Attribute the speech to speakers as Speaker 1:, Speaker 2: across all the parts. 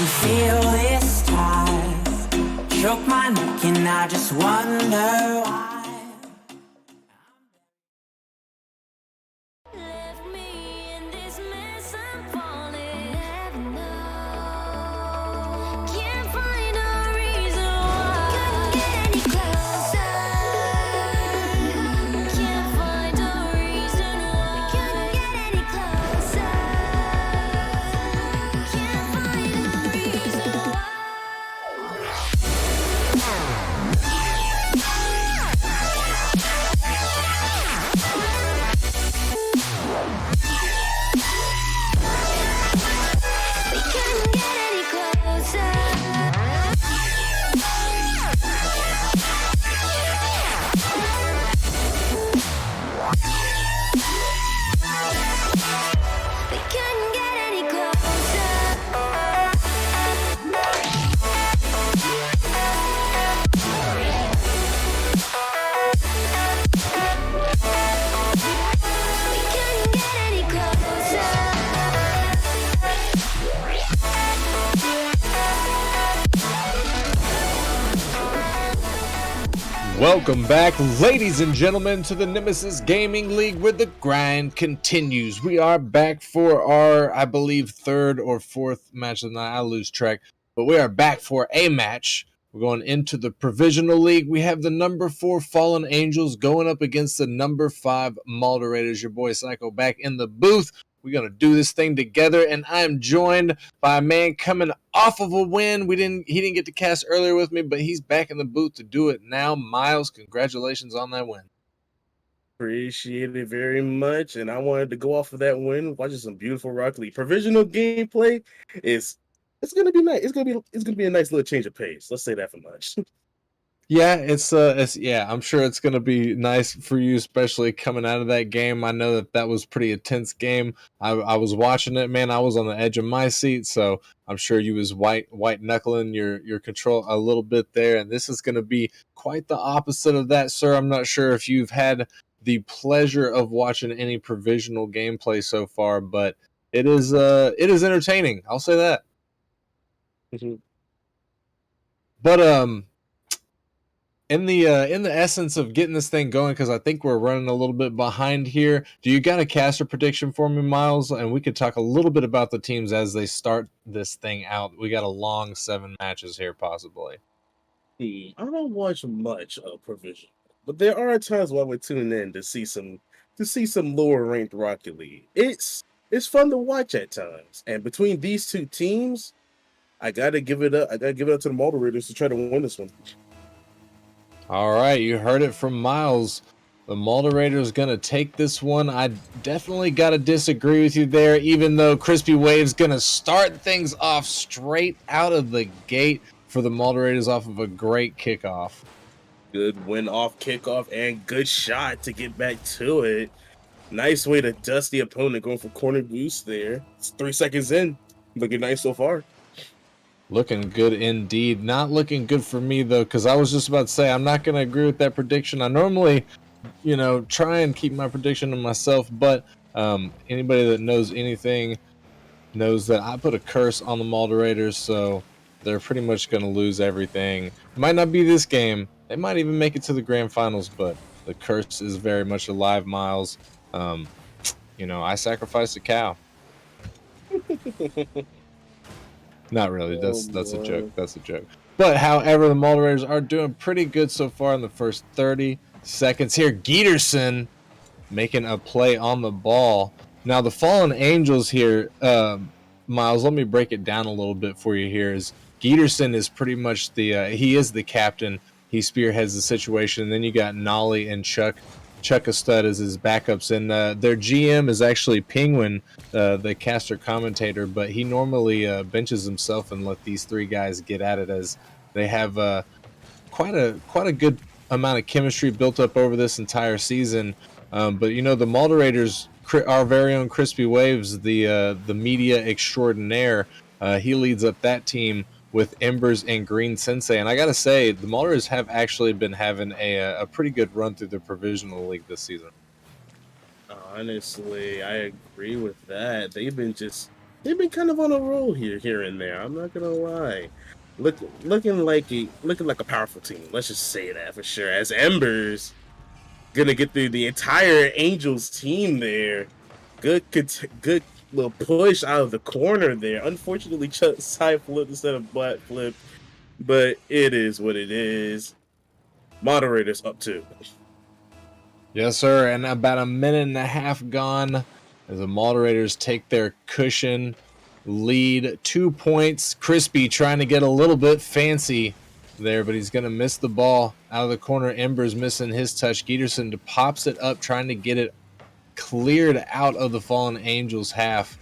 Speaker 1: can feel this tide choke my neck and I just wonder why.
Speaker 2: Left me in this mess, I'm falling. Heaven knows. Can't find a reason why. Couldn't get any closer. Can't find a reason why. Couldn't get any closer. Can't find a reason why. We couldn't get any closer. We couldn't get any closer. We couldn't get any closer.
Speaker 3: Welcome back, ladies and gentlemen, to the Nemesis Gaming League, where the grind continues. We are back for our, I believe, third or fourth match of the night. I lose track, but we are back for a match. We're going into the Provisional League. We have the number 4 Fallen Angels going up against the number 5 Malderators. Your boy Psycho back in the booth. We're going to do this thing together, and I am joined by a man coming off of a win. He didn't get to cast earlier with me, but he's back in the booth to do it now. Miles, congratulations on that win.
Speaker 4: Appreciate it very much, and I wanted to go off of that win, watching some beautiful Rocket League provisional gameplay. It's gonna be nice. It's gonna be a nice little change of pace. Let's say that for much.
Speaker 3: Yeah, I'm sure it's gonna be nice for you, especially coming out of that game. I know that was pretty intense game. I was watching it, man. I was on the edge of my seat, so I'm sure you was white knuckling your control a little bit there. And this is gonna be quite the opposite of that, sir. I'm not sure if you've had the pleasure of watching any provisional gameplay so far, but it is entertaining. I'll say that. But in the essence of getting this thing going, because I think we're running a little bit behind here, do you got a caster prediction for me, Miles? And we could talk a little bit about the teams as they start this thing out. We got a long 7 matches here, possibly.
Speaker 4: I don't watch much of provision, but there are times where I would tune in to see some lower ranked Rocket League. It's fun to watch at times, and between these two teams, I gotta give it up. I gotta give it up to the Malderators to try to win this one.
Speaker 3: All right, you heard it from Miles. The Malderators going to take this one. I definitely got to disagree with you there, even though Crispy Wave's going to start things off straight out of the gate for the Malderators off of a great kickoff.
Speaker 4: Good win off kickoff and good shot to get back to it. Nice way to dust the opponent going for corner boost there. It's 3 seconds in. Looking nice so far.
Speaker 3: Looking good indeed. Not looking good for me, though, because I was just about to say I'm not going to agree with that prediction. I normally, try and keep my prediction to myself, but anybody that knows anything knows that I put a curse on the Malderators, so they're pretty much going to lose everything. It might not be this game. They might even make it to the grand finals, but the curse is very much alive, Miles. I sacrificed a cow. Not really. That's a joke. That's a joke. But however, the Malderators are doing pretty good so far in the first 30 seconds here. Geterson making a play on the ball. Now the Fallen Angels here, Miles, let me break it down a little bit for you here. Geterson is pretty much he is the captain. He spearheads the situation. And then you got Nolly and Chuck Stud as his backups, and their GM is actually Penguin, the caster commentator, but he normally benches himself and let these 3 guys get at it, as they have quite a good amount of chemistry built up over this entire season. But the Malderators, our very own Crispy Waves, the media extraordinaire, he leads up that team with Embers and Green Sensei. And I got to say, the Malderators have actually been having a pretty good run through the Provisional League this season.
Speaker 4: Honestly, I agree with that. They've been just they've been kind of on a roll here and there. I'm not gonna lie. Looking like a powerful team. Let's just say that for sure. As Embers gonna get through the entire Angels team there. Good little push out of the corner there. Unfortunately, side flipped instead of butt flipped, but it is what it is. Moderators up 2.
Speaker 3: Yes, sir. And about a minute and a half gone as the Moderators take their cushion lead. 2 points. Crispy trying to get a little bit fancy there, but he's going to miss the ball out of the corner. Ember's missing his touch. Geterson pops it up, trying to get it cleared out of the Fallen Angels half.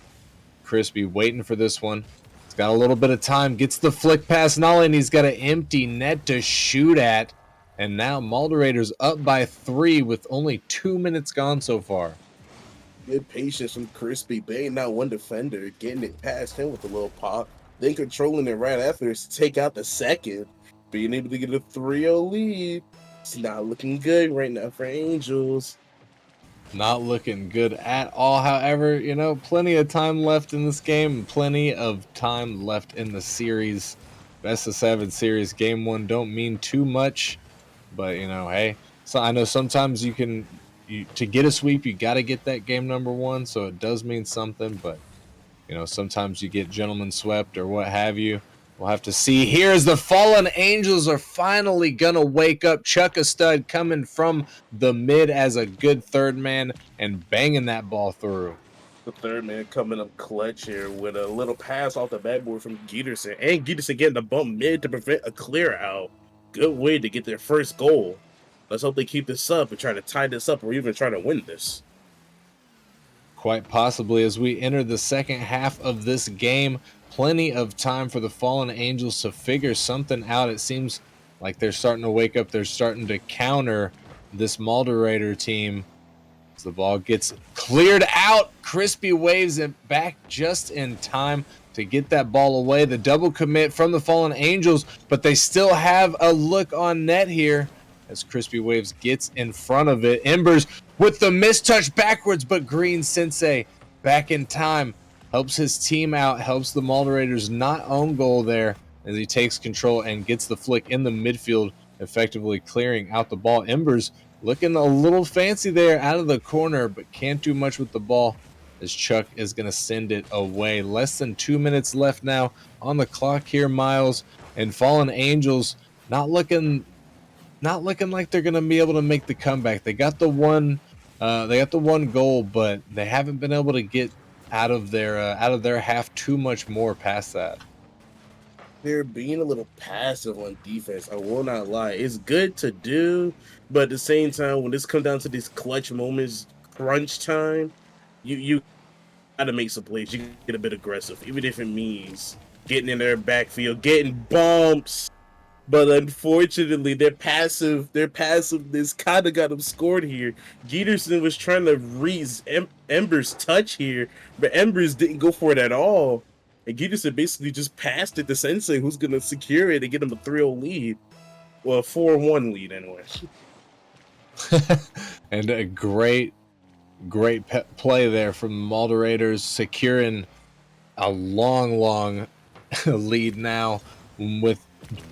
Speaker 3: Crispy waiting for this one. He's got a little bit of time. Gets the flick past Nolly, and he's got an empty net to shoot at. And now Malderators up by 3 with only 2 minutes gone so far.
Speaker 4: Good patience from Crispy, baiting out one defender, getting it past him with a little pop, then controlling it right after to take out the second, being able to get a 3-0 lead. It's not looking good right now for Angels.
Speaker 3: Not looking good at all. However, you know, plenty of time left in this game, plenty of time left in the series. Best of 7 series. Game 1 don't mean too much, but you know, hey, so I know sometimes to get a sweep, you got to get that game number 1, so it does mean something, but you know, sometimes you get gentlemen swept or what have you. We'll have to see here as the Fallen Angels are finally going to wake up. Chuck a stud coming from the mid as a good third man and banging that ball through.
Speaker 4: The third man coming up clutch here with a little pass off the backboard from Geterson. And Geterson getting the bump mid to prevent a clear out. Good way to get their first goal. Let's hope they keep this up and try to tie this up or even try to win this.
Speaker 3: Quite possibly as we enter the second half of this game. Plenty of time for the Fallen Angels to figure something out. It seems like they're starting to wake up. They're starting to counter this Malderator team. As the ball gets cleared out, Crispy waves it back just in time to get that ball away. The double commit from the Fallen Angels, but they still have a look on net here as Crispy Waves gets in front of it. Embers with the mistouch backwards, but Green Sensei back in time. Helps his team out, helps the Malderators not own goal there as he takes control and gets the flick in the midfield, effectively clearing out the ball. Embers looking a little fancy there out of the corner, but can't do much with the ball as Chuck is going to send it away. Less than 2 minutes left now on the clock here, Miles. And Fallen Angels not looking like they're going to be able to make the comeback. They got the one goal, but they haven't been able to get out of their half too much more past that.
Speaker 4: They're being a little passive on defense. I will not lie. It's good to do, but at the same time, when this comes down to these clutch moments, crunch time, you gotta make some plays. You get a bit aggressive, even if it means getting in their backfield, getting bumps. But unfortunately, their passiveness kind of got them scored here. Geterson was trying to read Ember's touch here, but Embers didn't go for it at all. And Geterson basically just passed it to Sensei, who's going to secure it and get him a 3-0 lead. Well, a 4-1 lead anyway.
Speaker 3: And a great play there from the Malderators, securing a long lead now with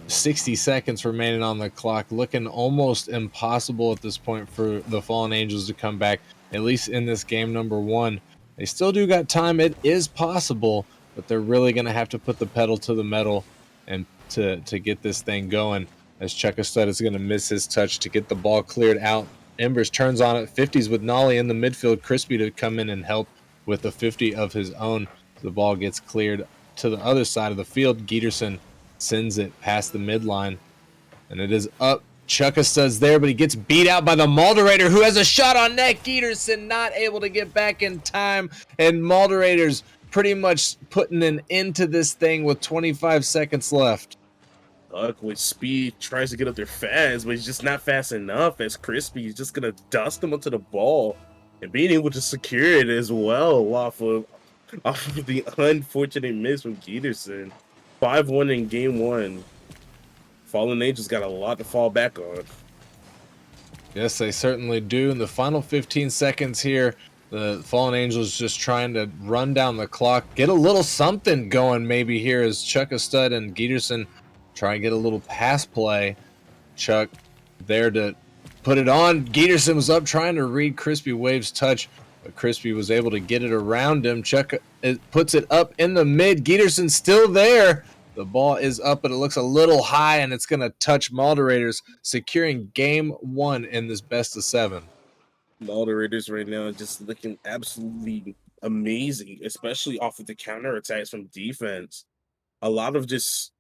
Speaker 3: 60 seconds remaining on the clock. Looking almost impossible at this point for the Fallen Angels to come back, at least in this game number 1. They still do got time. It is possible, but they're really going to have to put the pedal to the metal and to get this thing going, as Chuckastud is going to miss his touch to get the ball cleared out. Embers turns on it, 50s with Nolly in the midfield. Crispy to come in and help with a 50 of his own. The ball gets cleared to the other side of the field. Geterson sends it past the midline, and it is up. Chuckastud's there, but he gets beat out by the Malderator, who has a shot on net. Geterson not able to get back in time, and Malderators pretty much putting an end to this thing with 25 seconds left.
Speaker 4: Duck with speed tries to get up there fast, but he's just not fast enough. As Crispy is just gonna dust him onto the ball and being able to secure it as well off of the unfortunate miss from Geterson. 5-1 in game 1. Fallen Angels got a lot to fall back on.
Speaker 3: Yes, they certainly do. In the final 15 seconds here, The Fallen Angels just trying to run down the clock, get a little something going maybe here as Chuck Stud and Geterson try and get a little pass play. Chuck there to put it on. Geterson was up trying to read Crispy Wave's touch, but Crispy was able to get it around him. Chuck puts it up in the mid. Geterson's still there. The ball is up, but it looks a little high, and it's going to touch Malderators, securing game 1 in this best of 7.
Speaker 4: Malderators right now just looking absolutely amazing, especially off of the counterattacks from defense. A lot of just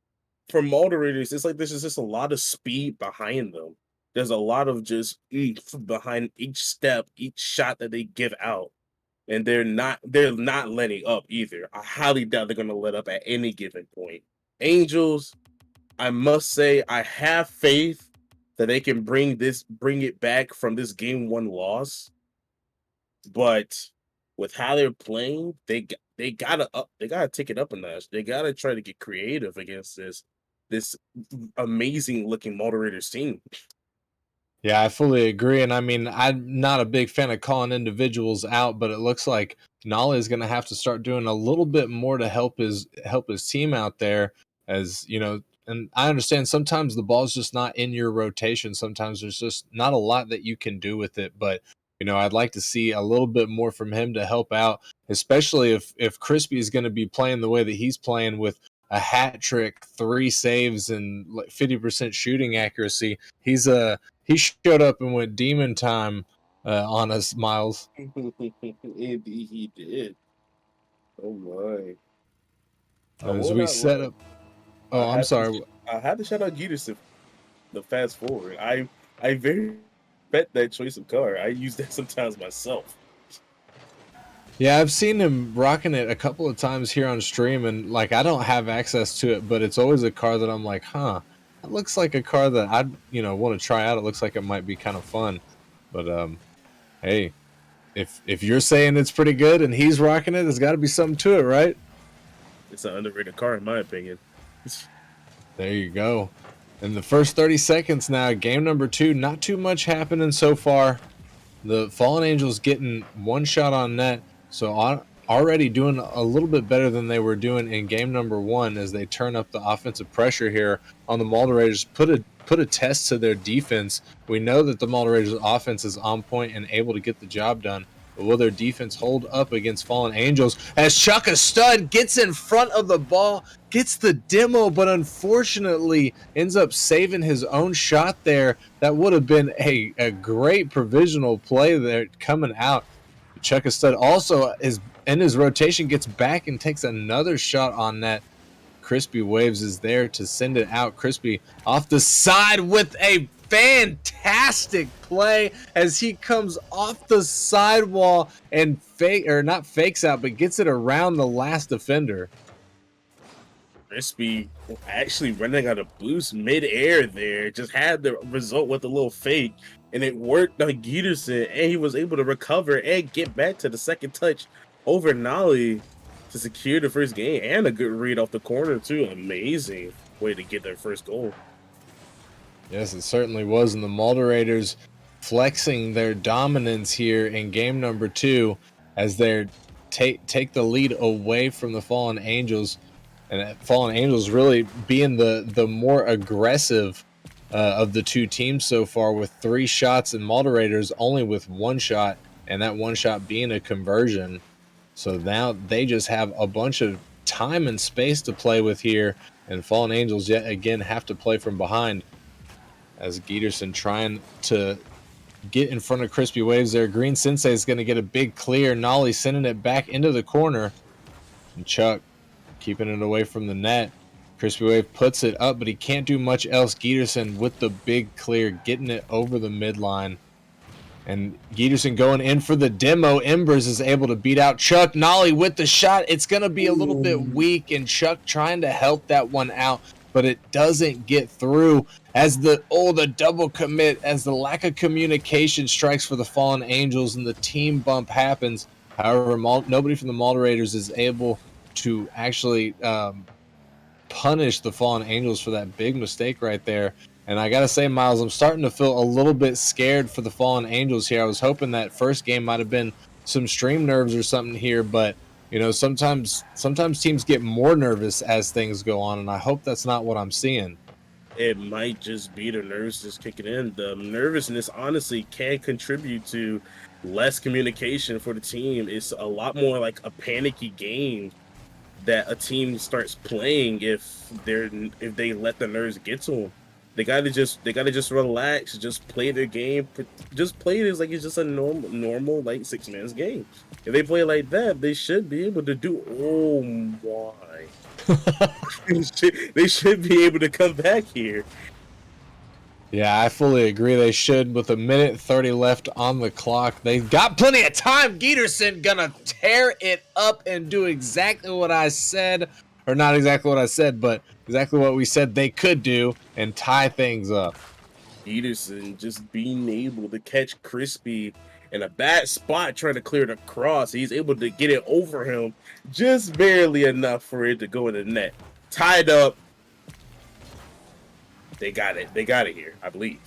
Speaker 4: for Malderators, it's like there's just a lot of speed behind them. There's a lot of just oomph behind each step, each shot that they give out. And they're not letting up either. I highly doubt they're gonna let up at any given point. Angels, I must say, I have faith that they can bring it back from this game 1 loss. But with how they're playing, they gotta take it up a notch. They gotta try to get creative against this amazing looking Moderators team.
Speaker 3: Yeah, I fully agree. And I mean, I'm not a big fan of calling individuals out, but it looks like Nolly is going to have to start doing a little bit more to help his team out there. As you know, and I understand sometimes the ball's just not in your rotation. Sometimes there's just not a lot that you can do with it. But I'd like to see a little bit more from him to help out, especially if Crispy is going to be playing the way that he's playing with a hat trick, 3 saves, and like 50% shooting accuracy. He showed up and went demon time on us, Miles.
Speaker 4: Indeed, he did. Oh my! I
Speaker 3: As
Speaker 4: will
Speaker 3: we
Speaker 4: not
Speaker 3: set
Speaker 4: lie.
Speaker 3: up.
Speaker 4: I
Speaker 3: Oh, I'm
Speaker 4: had to
Speaker 3: sorry.
Speaker 4: I had to shout out Giderson the fast forward. I very bet that choice of color. I use that sometimes myself.
Speaker 3: Yeah, I've seen him rocking it a couple of times here on stream, and like I don't have access to it, but it's always a car that I'm like, huh, that looks like a car that I'd want to try out. It looks like it might be kind of fun, but hey, if you're saying it's pretty good and he's rocking it, there's got to be something to it, right?
Speaker 4: It's an underrated car in my opinion.
Speaker 3: There you go. In the first 30 seconds now, game number 2, not too much happening so far. The Fallen Angels getting 1 shot on net, so already doing a little bit better than they were doing in game number 1 as they turn up the offensive pressure here on the Malderators. Put a test to their defense. We know that the Malderators offense is on point and able to get the job done. But will their defense hold up against Fallen Angels as Chuck Stud gets in front of the ball, gets the demo, but unfortunately ends up saving his own shot there. That would have been a great provisional play there coming out. Chuck Stud also is in his rotation, gets back and takes another shot on net. Crispy Waves is there to send it out. Crispy off the side with a fantastic play as he comes off the sidewall and not fakes out, but gets it around the last defender.
Speaker 4: Crispy actually running out of boost mid-air there, just had the result with a little fake, and it worked on Giderson, and he was able to recover and get back to the second touch over Nolly to secure the first game, and a good read off the corner too. Amazing way to get their first goal.
Speaker 3: Yes, it certainly was, and the Malderators flexing their dominance here in game number 2 as they take the lead away from the Fallen Angels. And Fallen Angels really being the more aggressive of the 2 teams so far with 3 shots, and Moderators only with 1 shot, and that 1 shot being a conversion. So now they just have a bunch of time and space to play with here, and Fallen Angels yet again have to play from behind as Geterson trying to get in front of Crispy Waves there. Green Sensei is going to get a big clear. Nolly sending it back into the corner, and Chuck keeping it away from the net. Crispy Wave puts it up, but he can't do much else. Geterson with the big clear, getting it over the midline. And Geterson going in for the demo. Embers is able to beat out Chuck. Nolly with the shot. It's going to be a little bit weak, and Chuck trying to help that one out, but it doesn't get through as the double commit, as the lack of communication strikes for the Fallen Angels, and the team bump happens. However, nobody from the Malderators is able to actually punish the Fallen Angels for that big mistake right there. And I gotta say, Miles, I'm starting to feel a little bit scared for the Fallen Angels here. I was hoping that first game might have been some stream nerves or something here, but sometimes teams get more nervous as things go on, and I hope that's not what I'm seeing.
Speaker 4: It might just be the nerves just kicking in. The nervousness honestly can contribute to less communication for the team. It's a lot more like a panicky game that a team starts playing if they let the nerves get to them. They gotta just relax, just play their game, just play it as like it's just a normal like 6 man's game. If they play like that, they should be able to do. Oh my! They should be able to come back here.
Speaker 3: Yeah, I fully agree. They should. With a minute 30 left on the clock, they've got plenty of time. Giederson gonna tear it up and do exactly what I said, or not exactly what I said, but exactly what we said they could do and tie things up.
Speaker 4: Peterson just being able to catch Crispy in a bad spot trying to clear the cross. He's able to get it over him just barely enough for it to go in the net. Tied up. They got it. They got it here, I believe.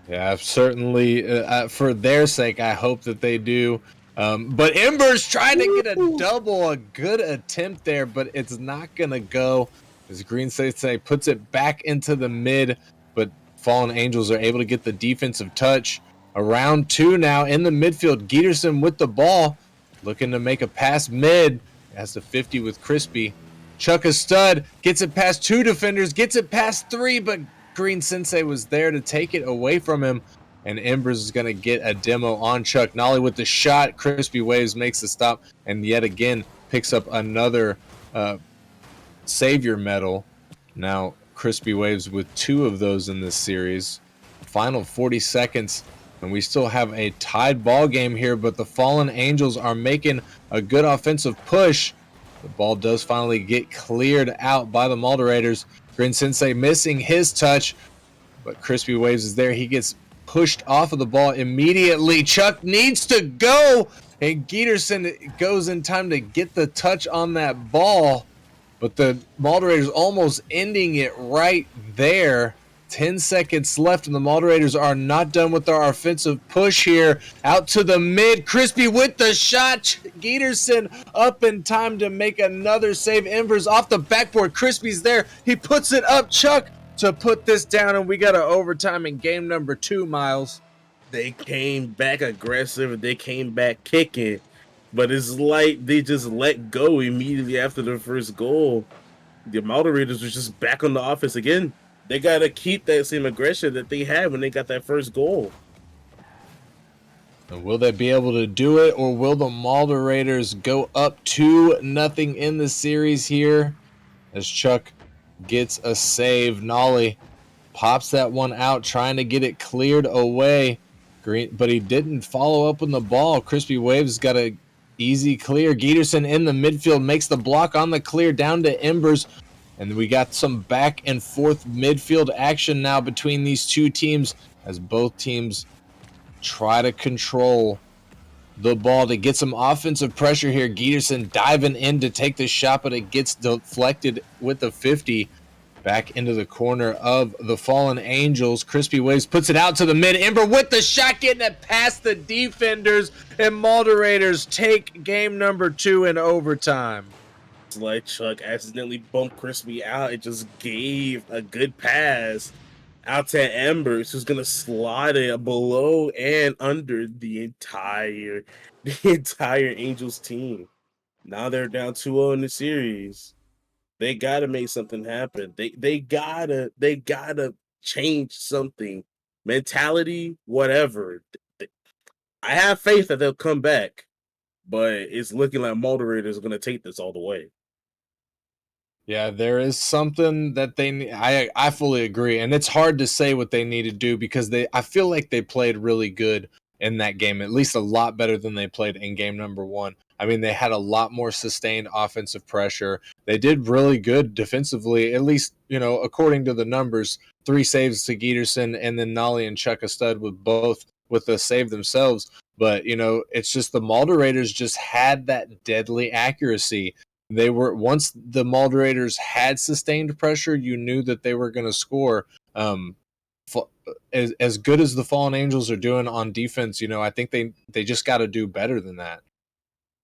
Speaker 3: Yeah, certainly. For their sake, I hope that they do. But Ember's trying to get a double, a good attempt there, but it's not going to go. As Green Sensei puts it back into the mid, but Fallen Angels are able to get the defensive touch. Around 2 now in the midfield. Giederson with the ball, looking to make a pass mid. Has the 50 with Crispy. Chuck a stud, gets it past 2 defenders, gets it past 3, but Green Sensei was there to take it away from him. And Embers is going to get a demo on Chuck. Nolly with the shot. Crispy Waves makes the stop and yet again picks up another Savior medal. Now Crispy Waves with 2 of those in this series. Final 40 seconds, and we still have a tied ball game here, but the Fallen Angels are making a good offensive push. The ball does finally get cleared out by the Malderators. Grin Sensei missing his touch, but Crispy Waves is there. He gets pushed off of the ball immediately. Chuck needs to go, and Giederson goes in time to get the touch on that ball, but the Malderators almost ending it right there. 10 seconds left, and the Malderators are not done with our offensive push here. Out to the mid. Crispy with the shot. Giederson up in time to make another save. Embers off the backboard. Crispy's there. He puts it up. Chuck to put this down, and we got an overtime in game number 2, Miles.
Speaker 4: They came back aggressive. They came back kicking. But it's like they just let go immediately after the first goal. The Malderators was just back on the offense again. They got to keep that same aggression that they had when they got that first goal.
Speaker 3: And will they be able to do it, or will the Malderators go up 2-0 in the series here? As Chuck gets a save. Nolly pops that one out, trying to get it cleared away. But he didn't follow up on the ball. Crispy Waves got a easy clear. Giederson in the midfield makes the block on the clear down to Embers. And we got some back and forth midfield action now between these two teams as both teams try to control the ball to get some offensive pressure here. Giederson diving in to take the shot, but it gets deflected with the 50 back into the corner of the Fallen Angels. Crispy Waves puts it out to the mid. Ember with the shot, getting it past the defenders, and Malderators take game number 2 in overtime.
Speaker 4: Like Chuck accidentally bumped Crispy out. It just gave a good pass out to Embers, who's gonna slide it below and under the entire Angels team. Now they're down 2-0 in the series. They gotta make something happen. They gotta change something. Mentality, whatever. I have faith that they'll come back, but it's looking like Moderators are gonna take this all the way.
Speaker 3: Yeah, there is something that they I fully agree, and it's hard to say what they need to do because I feel like they played really good in that game, at least a lot better than they played in game number 1. I mean, they had a lot more sustained offensive pressure. They did really good defensively, at least, according to the numbers. 3 saves to Giederson, and then Nolly and Chuck a stud with a save themselves. But, it's just the Malderators just had that deadly accuracy. They were, once the Malderators had sustained pressure, you knew that they were going to score. as good as the Fallen Angels are doing on defense, I think they just got to do better than that.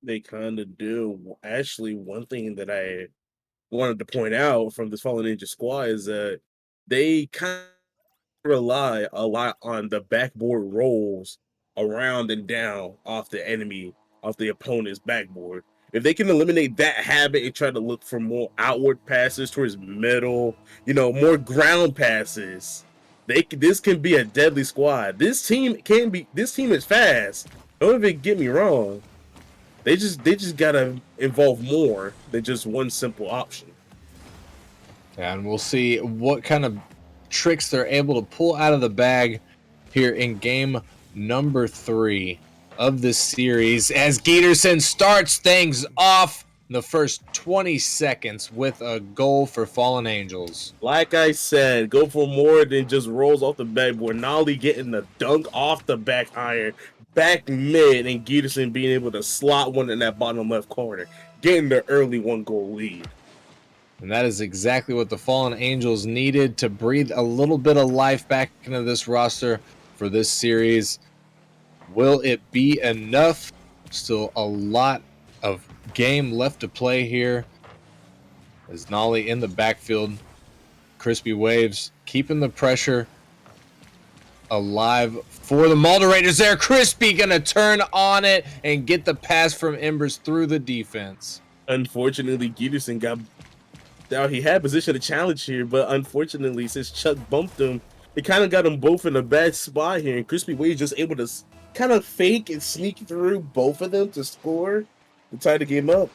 Speaker 4: They kind of do. Actually, one thing that I wanted to point out from this Fallen Ninja squad is that they kind of rely a lot on the backboard rolls around and down off the opponent's backboard. If they can eliminate that habit and try to look for more outward passes towards middle, more ground passes, this can be a deadly squad. This team is fast. Don't even get me wrong. They just gotta involve more than just one simple option.
Speaker 3: And we'll see what kind of tricks they're able to pull out of the bag here in game number 3 of this series as Giderson starts things off in the first 20 seconds with a goal for Fallen Angels.
Speaker 4: Like I said, go for more than just rolls off the backboard. Nolly getting the dunk off the back iron, back mid, and Giderson being able to slot one in that bottom left corner, getting the early 1-goal lead.
Speaker 3: And that is exactly what the Fallen Angels needed to breathe a little bit of life back into this roster for this series. Will it be enough? Still a lot of game left to play here. As Nolly in the backfield, Crispy Waves keeping the pressure alive for the Malderators there. Crispy gonna turn on it and get the pass from Embers through the defense.
Speaker 4: Unfortunately, Giderson got now he had position to challenge here, but unfortunately, since Chuck bumped him, it kind of got them both in a bad spot here, and Crispy Waves just able to kind of fake and sneak through both of them to score to tie the game up.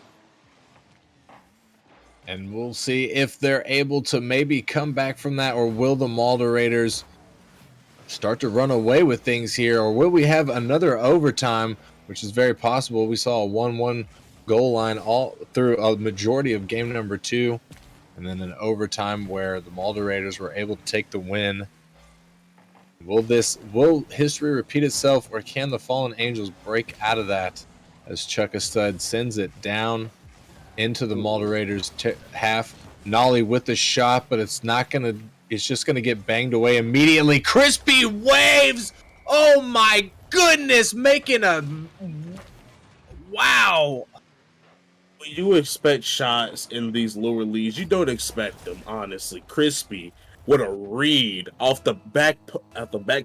Speaker 3: And we'll see if they're able to maybe come back from that, or will the Malderators start to run away with things here, or will we have another overtime, which is very possible. We saw a 1-1 goal line all through a majority of game number 2. And then an overtime where the Malderators were able to take the win. Will history repeat itself, or can the Fallen Angels break out of that as Chuckastud sends it down into the Malderators half? Nolly with the shot, but it's just gonna get banged away immediately. Crispy Waves! Oh my goodness, making a wow.
Speaker 4: You expect shots in these lower leagues. You don't expect them, honestly. Crispy with a read off the back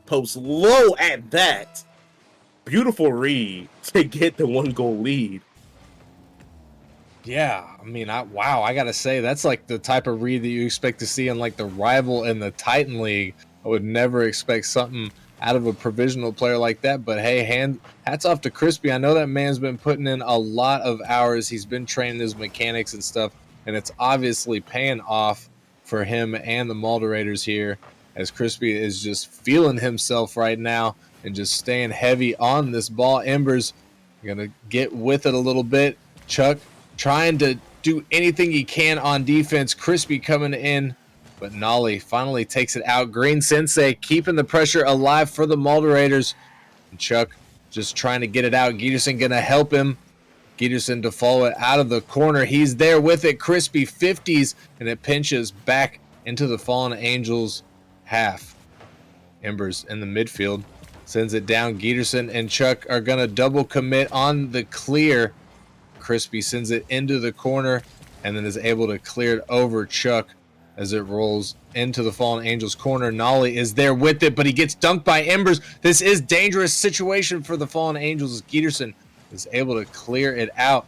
Speaker 4: post, low at that. Beautiful read to get the 1-goal lead.
Speaker 3: Yeah, I mean, I gotta say, that's like the type of read that you expect to see in like the rival in the Titan League. I would never expect something out of a provisional player like that, but hey, hats off to Crispy. I know that man's been putting in a lot of hours. He's been training his mechanics and stuff, and it's obviously paying off for him and the Malderators here, as Crispy is just feeling himself right now and just staying heavy on this ball. Embers gonna get with it a little bit. Chuck trying to do anything he can on defense. Crispy coming in, but Nolly finally takes it out. Green Sensei keeping the pressure alive for the Malderators. And Chuck just trying to get it out. Giderson going to help him. Giderson to follow it out of the corner. He's there with it. Crispy 50s, and it pinches back into the Fallen Angels half. Embers in the midfield. Sends it down. Giderson and Chuck are going to double commit on the clear. Crispy sends it into the corner and then is able to clear it over Chuck as it rolls into the Fallen Angels corner. Nolly is there with it, but he gets dunked by Embers. This is dangerous situation for the Fallen Angels as Giderson is able to clear it out.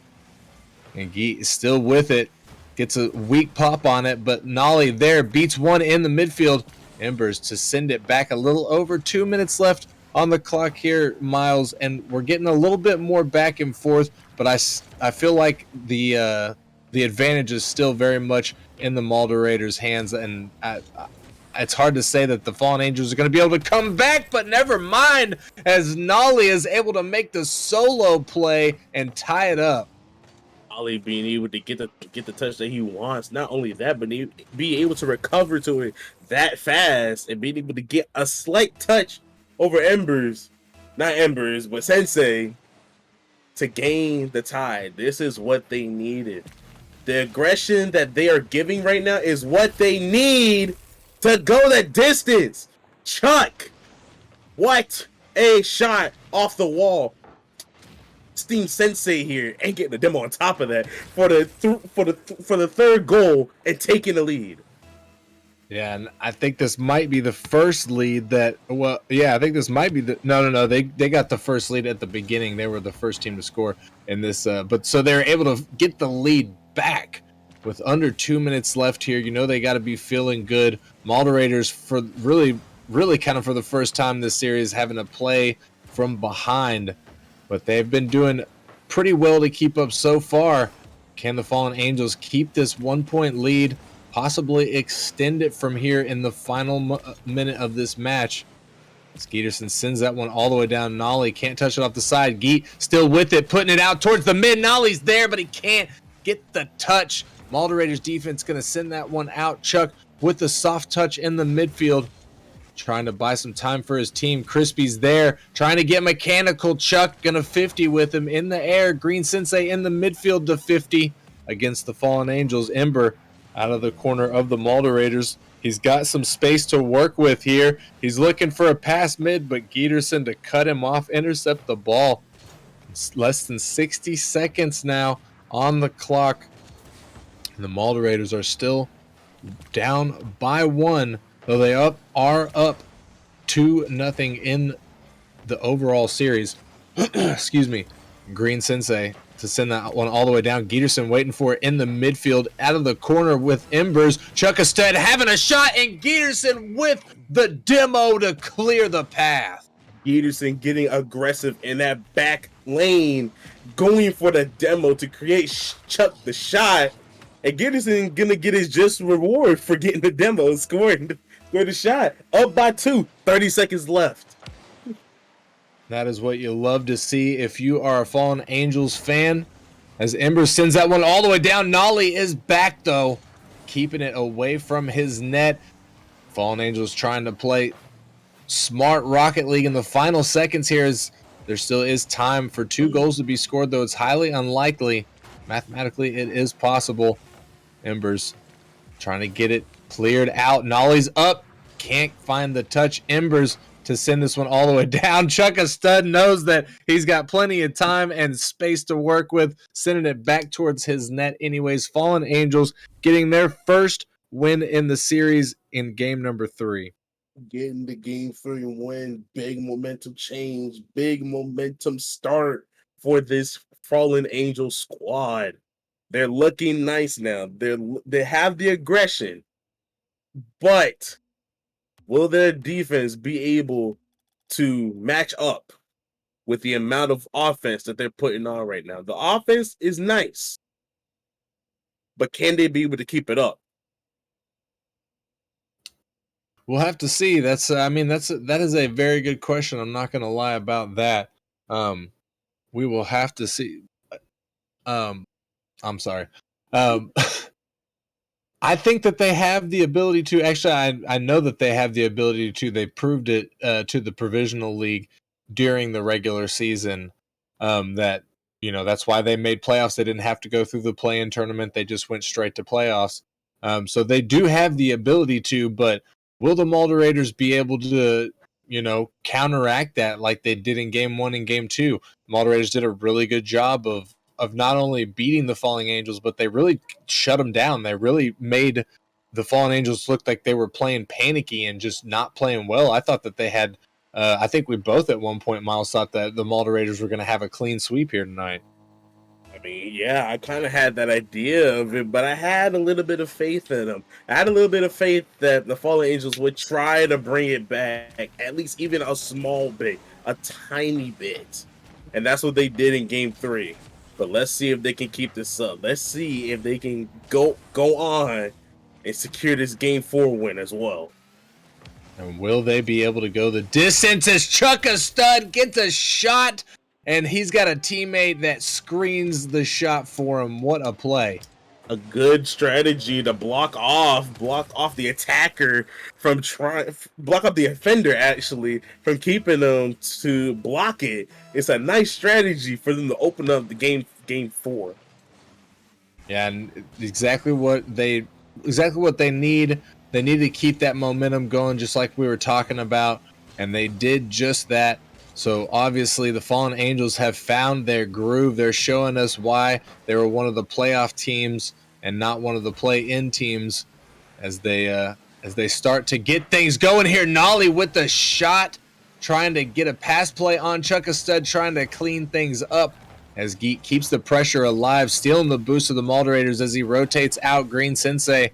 Speaker 3: And Geet is still with it. Gets a weak pop on it, but Nolly there beats one in the midfield. Embers to send it back. A little over 2 minutes left on the clock here, Miles, and we're getting a little bit more back and forth, but I feel like the advantage is still very much in the Malderators' hands, and it's hard to say that the Fallen Angels are going to be able to come back, but never mind, as Nolly is able to make the solo play and tie it up.
Speaker 4: Ollie being able to get the touch that he wants. Not only that, but be able to recover to it that fast and being able to get a slight touch over Embers, not Embers, but Sensei, to gain the tie. This is what they needed. The aggression that they are giving right now is what they need to go that distance. Chuck! What a shot off the wall. Steam Sensei here and getting the demo on top of that for the third goal and taking the lead.
Speaker 3: Yeah, and I think this might be the first lead that. Well, yeah, I think this might be the. No. They got the first lead at the beginning. They were the first team to score in this. But so they're able to get the lead back with under 2 minutes left here. You know they got to be feeling good. Malderators for really kind of for the first time this series having to play from behind, but they've been doing pretty well to keep up so far. Can the Fallen Angels keep this 1 point lead? Possibly extend it from here in the final minute of this match. Skeeterson sends that one all the way down. Nolly can't touch it off the side. Geet still with it, putting it out towards the mid. Nolly's there, but he can't get the touch. Malderators defense going to send that one out. Chuck with the soft touch in the midfield, trying to buy some time for his team. Crispy's there, trying to get mechanical. Chuck gonna 50 with him in the air. Green Sensei in the midfield to 50 against the Fallen Angels. Ember out of the corner of the Malderators. He's got some space to work with here. He's looking for a pass mid, but Geeterson to cut him off, intercept the ball. It's less than 60 seconds now on the clock. The Malderators are still down by 1, though they are up 2-0 in the overall series. Excuse me. Green Sensei to send that one all the way down. Geeterson waiting for it in the midfield, out of the corner with Embers. Chuck Asted having a shot, and Geeterson with the demo to clear the path.
Speaker 4: Peterson getting aggressive in that back lane, going for the demo to create Chuck the shot. And Peterson gonna get his just reward for getting the demo, scoring the shot. Up by 2, 30 seconds left.
Speaker 3: That is what you love to see if you are a Fallen Angels fan. As Ember sends that one all the way down. Nolly is back, though, keeping it away from his net. Fallen Angels trying to play smart Rocket League in the final seconds here. As there still is time for 2 goals to be scored, though it's highly unlikely. Mathematically, it is possible. Embers trying to get it cleared out. Nolly's up. Can't find the touch. Embers to send this one all the way down. Chuck Astud knows that he's got plenty of time and space to work with, sending it back towards his net anyways. Fallen Angels getting their first win in the series in game number 3.
Speaker 4: Getting the game 3 win, big momentum change, big momentum start for this Fallen Angel squad. They're looking nice now. They have the aggression, but will their defense be able to match up with the amount of offense that they're putting on right now? The offense is nice, but can they be able to keep it up?
Speaker 3: We'll have to see. That is a very good question. I'm not going to lie about that. We will have to see. I'm sorry. I think that they have the ability to. Actually, I know that they have the ability to. They proved it to the Provisional League during the regular season. That that's why they made playoffs. They didn't have to go through the play-in tournament. They just went straight to playoffs. So they do have the ability to, but will the Malderators be able to, counteract that like they did in Game 1 and Game 2? Malderators did a really good job of not only beating the Falling Angels, but they really shut them down. They really made the Fallen Angels look like they were playing panicky and just not playing well. I thought that they had, I think we both at one point, Miles, thought that the Malderators were going to have a clean sweep here tonight.
Speaker 4: I mean, yeah, I kind of had that idea of it, but I had a little bit of faith in them. I had a little bit of faith that the Fallen Angels would try to bring it back, at least even a small bit, a tiny bit. And that's what they did in Game 3. But let's see if they can keep this up. Let's see if they can go on and secure this Game 4 win as well.
Speaker 3: And will they be able to go the distance as Chuck Astud gets a shot, and he's got a teammate that screens the shot for him. What a play.
Speaker 4: A good strategy to block off the attacker from block up the offender actually from keeping them to block it. It's a nice strategy for them to open up the game 4.
Speaker 3: Yeah, and exactly what they need They needed to keep that momentum going, just like we were talking about, and they did just that. So obviously the Fallen Angels have found their groove. They're showing us why they were one of the playoff teams and not one of the play-in teams as they start to get things going here. Nolly with the shot, trying to get a pass play on Chuckastud, trying to clean things up as Geek keeps the pressure alive, stealing the boost of the Malderators as he rotates out. Green Sensei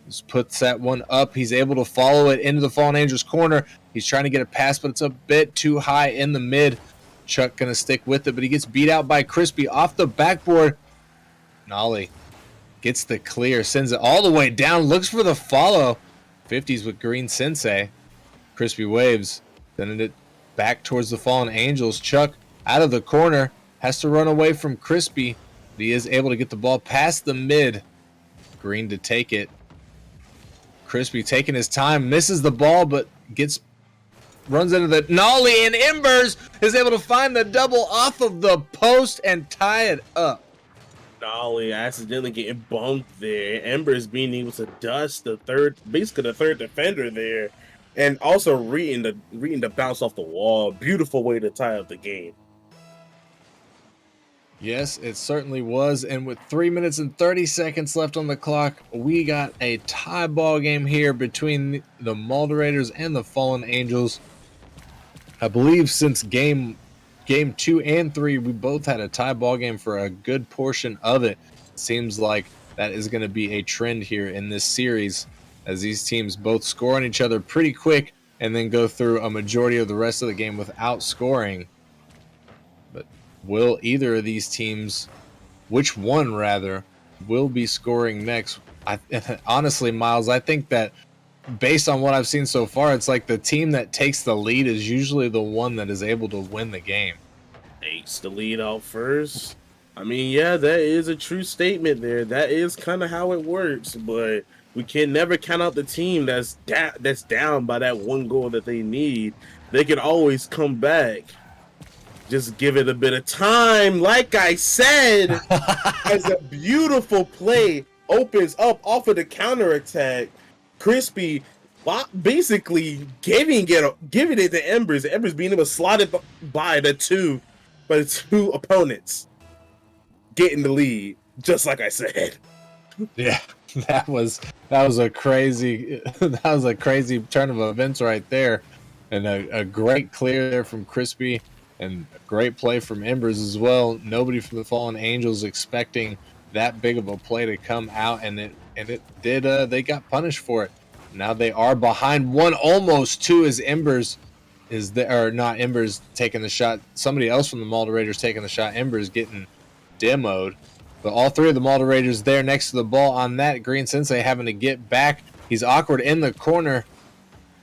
Speaker 3: just puts that one up. He's able to follow it into the Fallen Angels corner. He's trying to get a pass, but it's a bit too high in the mid. Chuck going to stick with it, but he gets beat out by Crispy off the backboard. Nolly gets the clear, sends it all the way down, looks for the follow. 50s with Green Sensei. Crispy waves, sending it back towards the Fallen Angels. Chuck out of the corner, has to run away from Crispy, but he is able to get the ball past the mid. Green to take it. Crispy taking his time, misses the ball, but runs into the Nolly, and Embers is able to find the double off of the post and tie it up.
Speaker 4: Nolly accidentally getting bumped there. Embers being able to dust the third defender there, and also reading the bounce off the wall. Beautiful way to tie up the game.
Speaker 3: Yes, it certainly was. And with 3 minutes and 30 seconds left on the clock, we got a tie ball game here between the Malderators and the Fallen Angels. I believe since game 2 and 3, we both had a tie ball game for a good portion of it. Seems like that is going to be a trend here in this series, as these teams both score on each other pretty quick and then go through a majority of the rest of the game without scoring. But will either of these teams, which one rather, will be scoring next? Honestly, Miles, I think that based on what I've seen so far, it's like the team that takes the lead is usually the one that is able to win the game.
Speaker 4: Takes the lead out first. I mean, yeah, that is a true statement there. That is kind of how it works, but we can never count out the team that's down by that one goal that they need. They can always come back. Just give it a bit of time. Like I said, as a beautiful play opens up off of the counterattack, Crispy basically giving it to Embers. Embers being able to slide it by the two opponents, getting the lead, just like I said.
Speaker 3: Yeah, that was a crazy turn of events right there, and a great clear there from Crispy, and a great play from Embers as well. Nobody from the Fallen Angels expecting that big of a play to come out, and it did. They got punished for it. Now they are behind 1, almost 2, as Embers is there, or not Embers taking the shot. Somebody else from the Malderators taking the shot. Embers getting demoed. But all three of the Malderators there next to the ball on that. Green Sensei having to get back. He's awkward in the corner.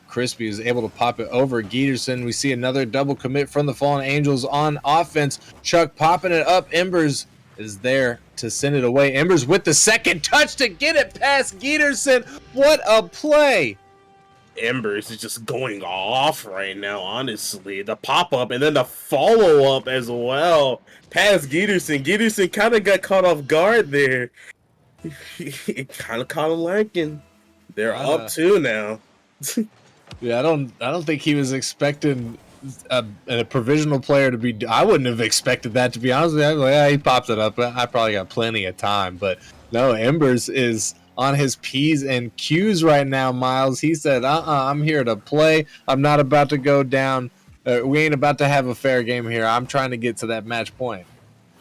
Speaker 3: Crispy is able to pop it over Geederson. We see another double commit from the Fallen Angels on offense. Chuck popping it up. Embers is there to send it away. Embers with the second touch to get it past Geederson. What a play!
Speaker 4: Embers is just going off right now, honestly. The pop-up and then the follow-up as well. Past Geederson. Geederson kind of got caught off guard there. It kind of caught him lacking. They're up 2 now.
Speaker 3: Yeah, I don't think he was expecting a provisional player to be. I wouldn't have expected that, to be honest with you. I was like, yeah, he popped it up. I probably got plenty of time. But no, Embers is on his P's and Q's right now, Miles. He said, I'm here to play. I'm not about to go down. We ain't about to have a fair game here. I'm trying to get to that match point.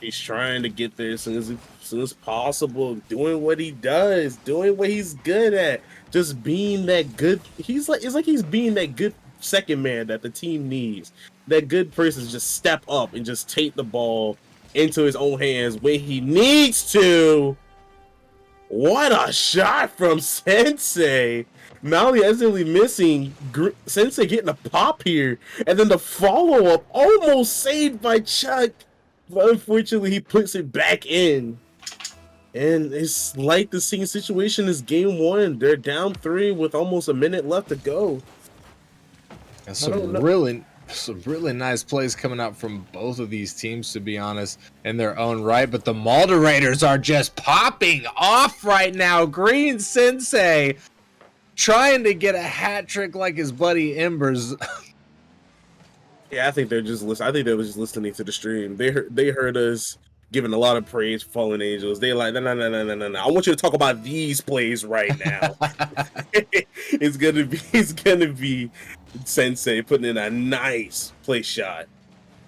Speaker 4: He's trying to get there as soon as possible, doing what he does, doing what he's good at, just being that good. It's like he's being that good second man that the team needs. That good person to just step up and just take the ball into his own hands when he needs to. What a shot from Sensei! Nolly accidentally missing. Sensei getting a pop here, and then the follow-up almost saved by Chuck, but unfortunately he puts it back in. And it's like the same situation as game 1. They're down 3 with almost a minute left to go.
Speaker 3: And some really nice plays coming out from both of these teams, to be honest, in their own right. But the Malderators are just popping off right now. Green Sensei trying to get a hat trick like his buddy Embers.
Speaker 4: Yeah, I think they're just listening. I think they were just listening to the stream. They heard us giving a lot of praise for Fallen Angels. They like, no. I want you to talk about these plays right now. It's gonna be Sensei putting in a nice play shot,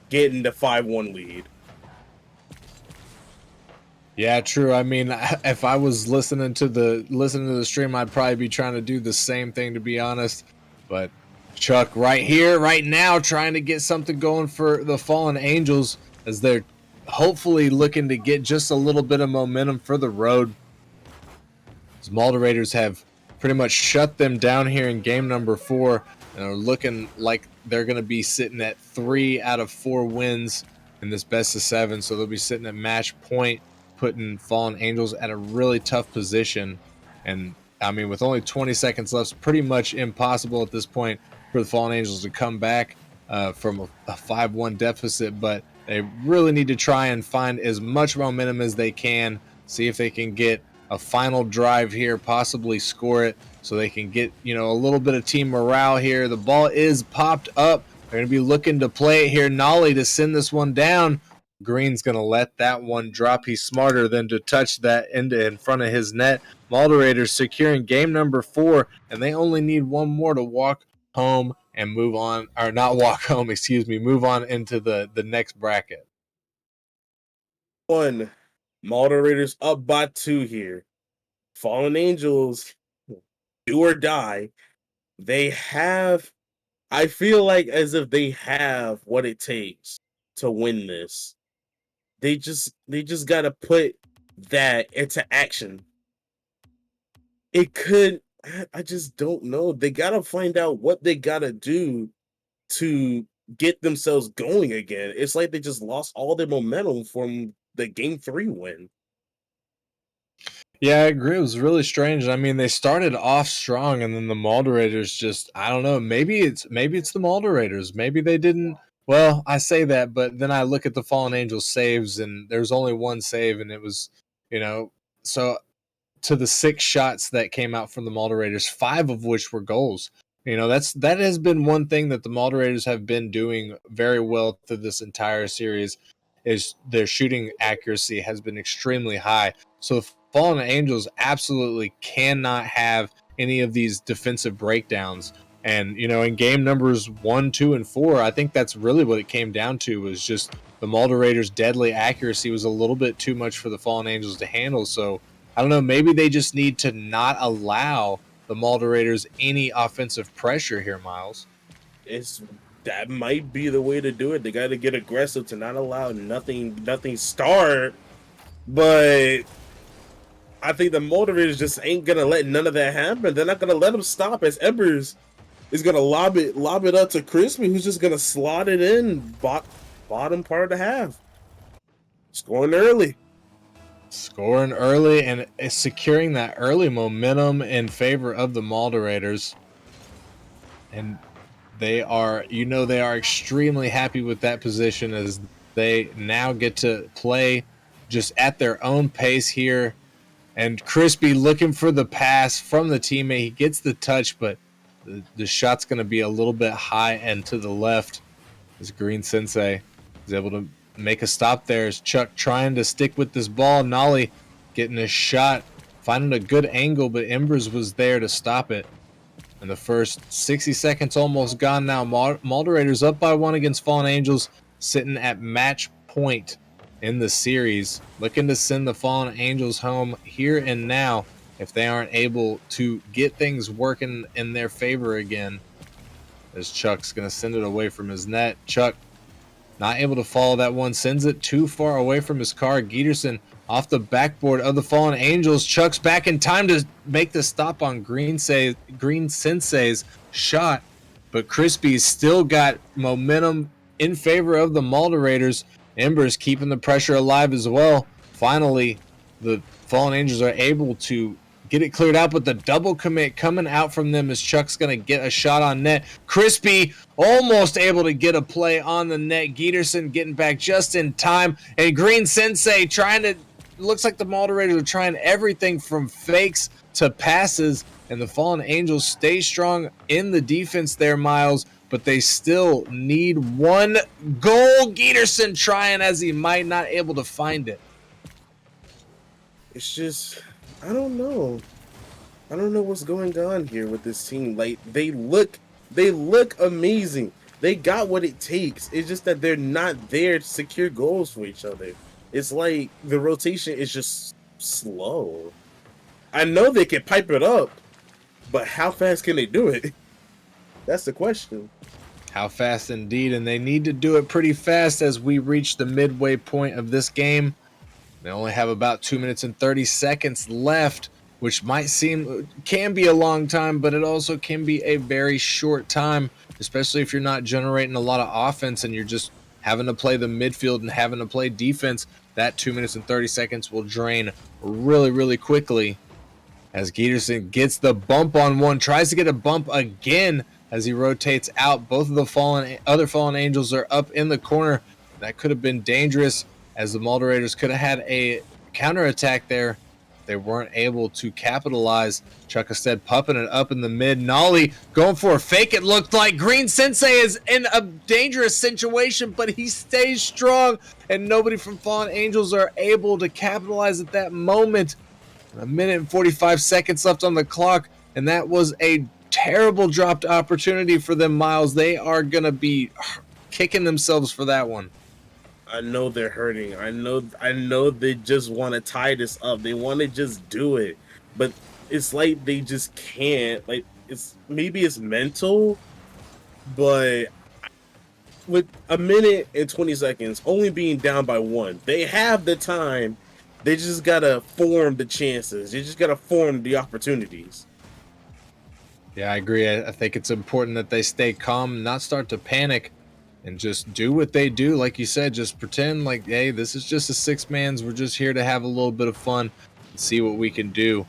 Speaker 4: getting the 5-1 lead.
Speaker 3: Yeah, true. I mean, if I was listening to the stream, I'd probably be trying to do the same thing, to be honest. But Chuck right here, right now, trying to get something going for the Fallen Angels as they're hopefully looking to get just a little bit of momentum for the road. As Malderators have pretty much shut them down here in game number 4 and are looking like they're going to be sitting at 3 out of 4 wins in this best of 7. So they'll be sitting at match point, putting Fallen Angels at a really tough position. And I mean, with only 20 seconds left, it's pretty much impossible at this point for the Fallen Angels to come back from a 5-1 deficit. But they really need to try and find as much momentum as they can, see if they can get a final drive here, possibly score it, so they can get, a little bit of team morale here. The ball is popped up. They're going to be looking to play it here. Nolly to send this one down. Green's going to let that one drop. He's smarter than to touch that in front of his net. Malderators securing game number 4, and they only need one more to walk home and move on, or not walk home, move on into the next bracket.
Speaker 4: 1. Moderators up by 2 here. Fallen Angels, do or die. I feel like as if they have what it takes to win this. They just gotta put that into action. I just don't know. They gotta find out what they gotta do to get themselves going again. It's like they just lost all their momentum from the game 3 win.
Speaker 3: Yeah, I agree. It was really strange. I mean, they started off strong, and then the Malderators just, I don't know. Maybe it's the Malderators. Maybe they didn't. Well, I say that, but then I look at the Fallen Angels saves, and there's only one save, and it was, so to the 6 shots that came out from the Malderators, 5 of which were goals. That has been one thing that the Malderators have been doing very well through this entire series, is their shooting accuracy has been extremely high. So the Fallen Angels absolutely cannot have any of these defensive breakdowns. And, in game numbers 1, 2, and 4, I think that's really what it came down to, was just the Malderators' deadly accuracy was a little bit too much for the Fallen Angels to handle. So, I don't know, maybe they just need to not allow the Malderators any offensive pressure here, Miles.
Speaker 4: That might be the way to do it. They got to get aggressive to not allow nothing start. But I think the Malderators just ain't gonna let none of that happen. They're not gonna let them stop, as Embers is gonna lob it up to Crispy, who's just gonna slot it in bottom part of the half. Scoring early
Speaker 3: and securing that early momentum in favor of the Malderators. And they are extremely happy with that position, as they now get to play just at their own pace here. And Crispy looking for the pass from the teammate. He gets the touch, but the shot's going to be a little bit high and to the left, as Green Sensei is able to make a stop there. As Chuck trying to stick with this ball. Nolly getting a shot, finding a good angle, but Embers was there to stop it. And the first 60 seconds almost gone now. Malderators up by 1 against Fallen Angels, sitting at match point in the series, looking to send the Fallen Angels home here and now if they aren't able to get things working in their favor again. As Chuck's going to send it away from his net. Chuck not able to follow that one, sends it too far away from his car. Gieterson off the backboard of the Fallen Angels. Chuck's back in time to make the stop on Green Sensei's shot, but Crispy's still got momentum in favor of the Malderators. Embers keeping the pressure alive as well. Finally, the Fallen Angels are able to get it cleared out, but the double commit coming out from them as Chuck's going to get a shot on net. Crispy almost able to get a play on the net. Gieterson getting back just in time. And Green Sensei looks like the Malderators are trying everything from fakes to passes. and the Fallen Angels stay strong in the defense there, Miles, but they still need one goal. Geterson trying as he might, not able to find it.
Speaker 4: It's just, I don't know. I don't know what's going on here with this team. Like they look amazing. They got what it takes. It's just that they're not there to secure goals for each other. It's like the rotation is just slow. I know they can pipe it up, but how fast can they do it? That's the question.
Speaker 3: How fast indeed, and they need to do it pretty fast as we reach the midway point of this game. They only have about 2 minutes and 30 seconds left, which can be a long time, but it also can be a very short time, especially if you're not generating a lot of offense and you're just having to play the midfield and having to play defense. That 2 minutes and 30 seconds will drain really, really quickly. As Geterson gets the bump on one, tries to get a bump again as he rotates out. Both of the other fallen angels are up in the corner. That could have been dangerous, as the Malderators could have had a counterattack there. They weren't able to capitalize. Chuckasted pumping it up in the mid. Nolly going for a fake. It looked like Green Sensei is in a dangerous situation, but he stays strong, and nobody from Fallen Angels are able to capitalize at that moment. A minute and 45 seconds left on the clock, and that was a terrible dropped opportunity for them, Miles. They are going to be kicking themselves for that one.
Speaker 4: I know they're hurting. I know they just want to tie this up. They want to just do it. But it's like they just can't. Like maybe it's mental, but with a minute and 20 seconds only being down by one, they have the time. They just gotta form the chances. They just gotta form the opportunities.
Speaker 3: Yeah, I agree. I think it's important that they stay calm, not start to panic, and just do what they do. Like you said, just pretend like, hey, this is just a six-mans. We're just here to have a little bit of fun and see what we can do.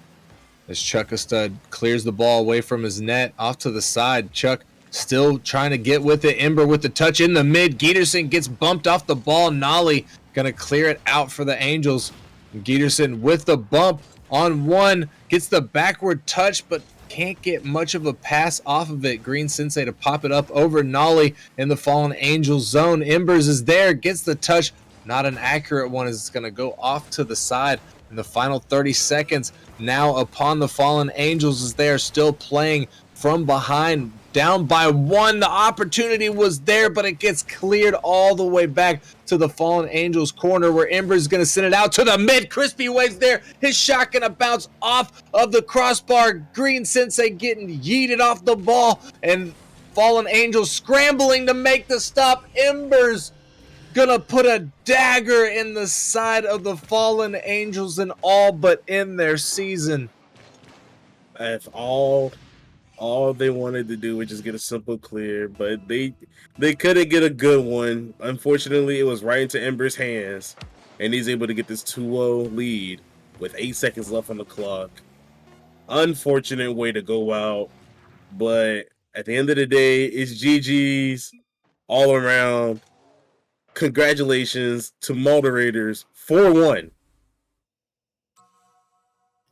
Speaker 3: As Chuckastud clears the ball away from his net, off to the side. Chuck still trying to get with it. Ember with the touch in the mid. Geterson gets bumped off the ball. Nolly gonna clear it out for the Angels. Geterson with the bump on one, gets the backward touch, but can't get much of a pass off of it. Green Sensei to pop it up over Nolly in the Fallen Angels zone. Embers is there, gets the touch. Not an accurate one, as it's going to go off to the side in the final 30 seconds. Now upon the Fallen Angels, as they are still playing from behind, down by one. The opportunity was there, but it gets cleared all the way back to the Fallen Angels corner, where Ember's going to send it out to the mid. Crispy Waves there. His shot going to bounce off of the crossbar. Green Sensei getting yeeted off the ball, and Fallen Angels scrambling to make the stop. Ember's gonna put a dagger in the side of the Fallen Angels and all but end their season.
Speaker 4: If all they wanted to do was just get a simple clear, but they couldn't get a good one. Unfortunately, it was right into Ember's hands, and he's able to get this 2-0 lead with 8 seconds left on the clock. Unfortunate way to go out, but at the end of the day, it's GG's all around. Congratulations to Malderators 4-1.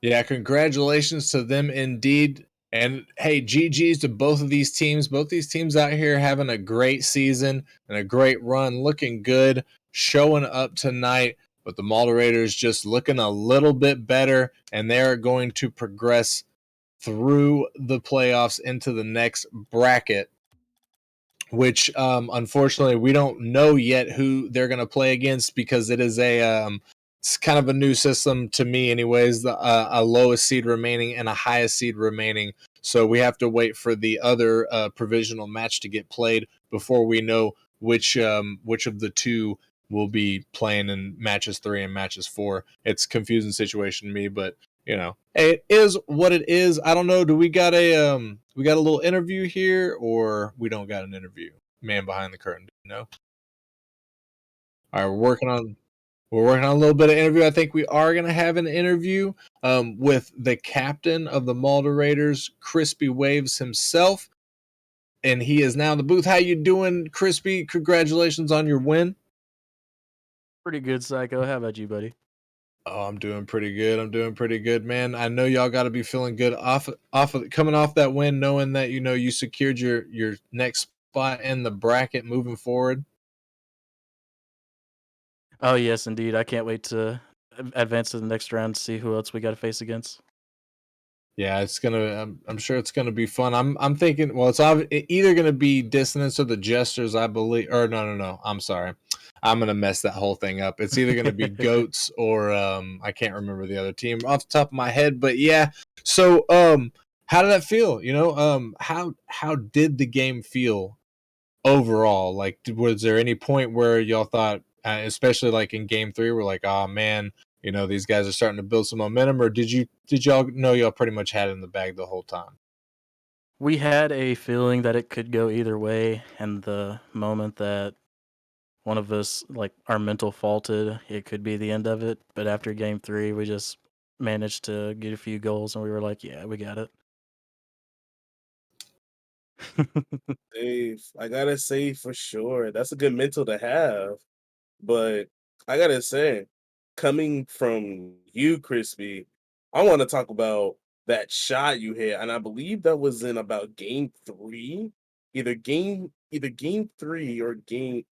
Speaker 3: Yeah, congratulations to them indeed. And hey, GG's to both of these teams. Both these teams out here having a great season and a great run, looking good, showing up tonight. But the Malderators just looking a little bit better, and they're going to progress through the playoffs into the next bracket, which unfortunately we don't know yet who they're going to play against, because it is it's kind of a new system to me anyways, a lowest seed remaining and a highest seed remaining. So we have to wait for the other provisional match to get played before we know which of the two will be playing in matches 3 and matches 4. It's a confusing situation to me, but it is what it is. I don't know. Do we got a little interview here, or we don't got an interview? Man behind the curtain, no. All right, we're working on a little bit of interview. I think we are gonna have an interview with the captain of the Malderators, Crispy Waves himself, and he is now in the booth. How you doing, Crispy? Congratulations on your win.
Speaker 5: Pretty good, Psycho. How about you, buddy?
Speaker 3: Oh, I'm doing pretty good. I'm doing pretty good, man. I know y'all got to be feeling good off of coming off that win, knowing that you secured your next spot in the bracket moving forward.
Speaker 5: Oh yes, indeed. I can't wait to advance to the next round. See who else we got to face against.
Speaker 3: Yeah, it's gonna. I'm sure it's gonna be fun. I'm thinking. Well, either gonna be Dissonance or the Jesters, I believe. Or no. I'm sorry. I'm gonna mess that whole thing up. It's either gonna be Goats or I can't remember the other team off the top of my head. But yeah. So how did that feel? How did the game feel overall? Like, was there any point where y'all thought, especially like in game three, we're like, oh man, these guys are starting to build some momentum, or did y'all know y'all pretty much had it in the bag the whole time?
Speaker 5: We had a feeling that it could go either way, and the moment that one of us, like our mental faulted, it could be the end of it. But after game three, we just managed to get a few goals, and we were like, "Yeah, we got it."
Speaker 4: Dave, I gotta say for sure, that's a good mental to have. But I gotta say, coming from you, Crispy, I want to talk about that shot you hit, and I believe that was in about game three, either game three or game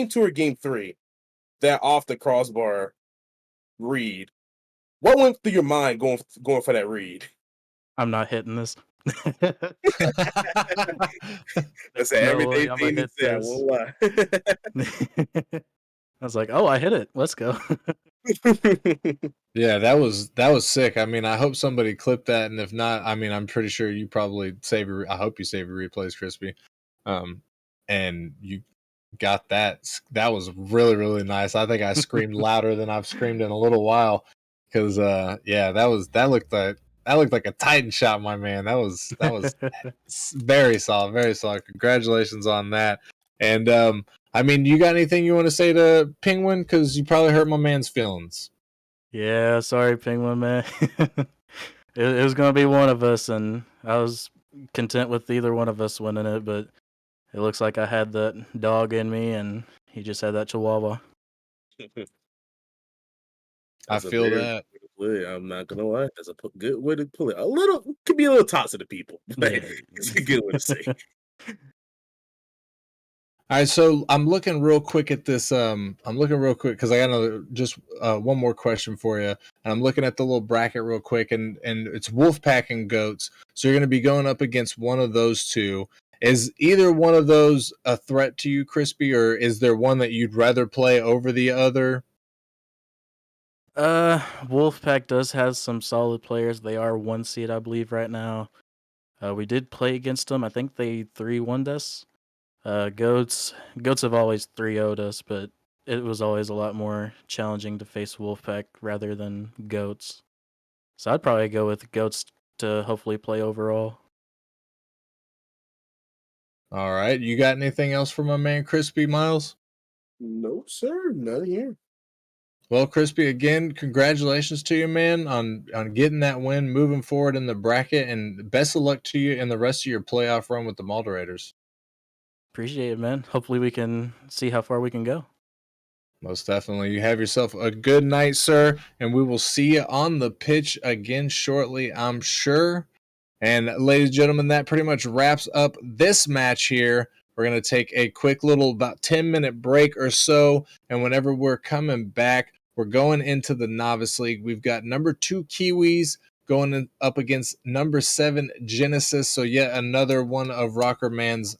Speaker 4: two or game three. That off the crossbar read. What went through your mind going for that read?
Speaker 5: I'm not hitting this.
Speaker 4: That's
Speaker 5: There's
Speaker 4: an
Speaker 5: no
Speaker 4: everyday
Speaker 5: way I'm gonna
Speaker 4: thing to
Speaker 5: hit
Speaker 4: say. I
Speaker 5: this.
Speaker 4: won't lie.
Speaker 5: I was like, "Oh, I hit it. Let's go."
Speaker 3: Yeah, that was sick. I mean, I hope somebody clipped that, and if not, I mean, I'm pretty sure you probably I hope you save your replays, Crispy. Um, and you got that. That was really really nice. I think I screamed louder than I've screamed in a little while because yeah, that looked like a Titan shot, my man. That was very solid, very solid. Congratulations on that. And I mean, you got anything you want to say to Penguin? Because you probably hurt my man's feelings.
Speaker 5: Yeah, sorry, Penguin man. It was gonna be one of us, and I was content with either one of us winning it. But it looks like I had that dog in me, and he just had that Chihuahua.
Speaker 3: I
Speaker 4: That's a
Speaker 3: feel
Speaker 4: very
Speaker 3: that.
Speaker 4: good way to put it. I'm not gonna lie. That's a good way to pull it. A little could be a little toxic to people, but
Speaker 5: Yeah.
Speaker 4: it's a good way to say.
Speaker 3: All right, so I'm looking real quick at this. I'm looking real quick because I got just one more question for you, and I'm looking at the little bracket real quick, and it's Wolfpack and Goats. So you're going to be going up against one of those two. Is either one of those a threat to you, Crispy, or is there one that you'd rather play over the other?
Speaker 5: Wolfpack does have some solid players. They are one seed, I believe, right now. We did play against them. I think they 3-1'd us. Goats have always 3-0'd us, but it was always a lot more challenging to face Wolfpack rather than Goats. So I'd probably go with Goats to hopefully play overall.
Speaker 3: All right, you got anything else for my man Crispy Miles?
Speaker 4: No, sir, none here.
Speaker 3: Well, Crispy, again, congratulations to you, man, on getting that win, moving forward in the bracket, and best of luck to you in the rest of your playoff run with the Malderators.
Speaker 5: Appreciate it, man. Hopefully we can see how far we can go.
Speaker 3: Most definitely. You have yourself a good night, sir, and we will see you on the pitch again shortly, I'm sure. And ladies and gentlemen, that pretty much wraps up this match here. We're going to take a quick little about 10-minute break or so, and whenever we're coming back, we're going into the Novice League. We've got number 2 Kiwis going up against number 7 Genesis, so yet another one of Rocker Man's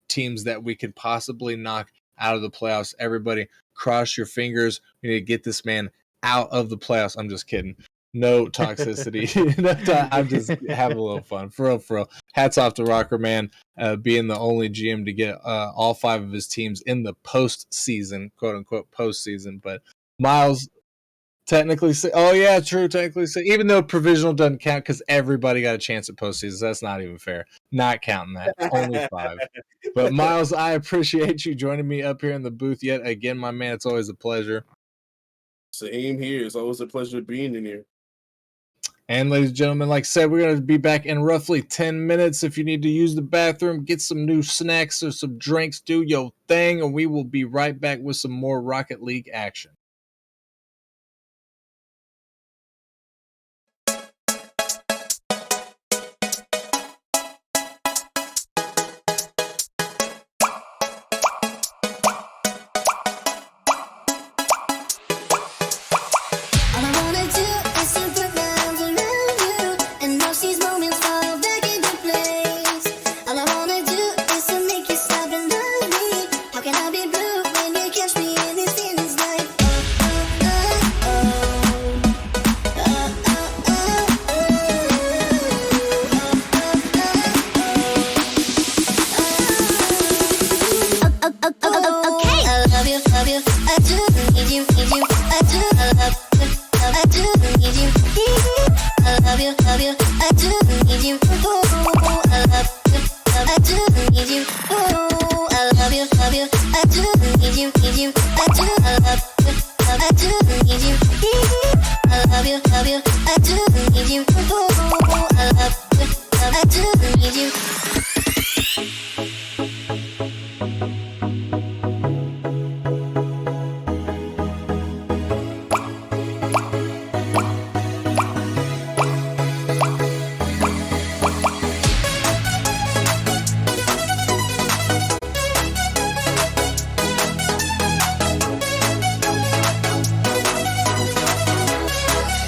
Speaker 3: teams that we could possibly knock out of the playoffs. Everybody, cross your fingers. We need to get this man out of the playoffs. I'm just kidding. No toxicity. I'm just having a little fun. For real, for real. Hats off to Rocker Man, being the only GM to get all 5 of his teams in the postseason, quote unquote postseason. But Miles, technically, oh yeah, true. Technically, even though provisional doesn't count because everybody got a chance at postseason, that's not even fair. Not counting that. Only 5. But Miles, I appreciate you joining me up here in the booth yet again, my man. It's always a pleasure.
Speaker 4: Same here. It's always a pleasure being in here.
Speaker 3: And ladies and gentlemen, like I said, we're going to be back in roughly 10 minutes. If you need to use the bathroom, get some new snacks or some drinks, do your thing, and we will be right back with some more Rocket League action.
Speaker 2: feel like to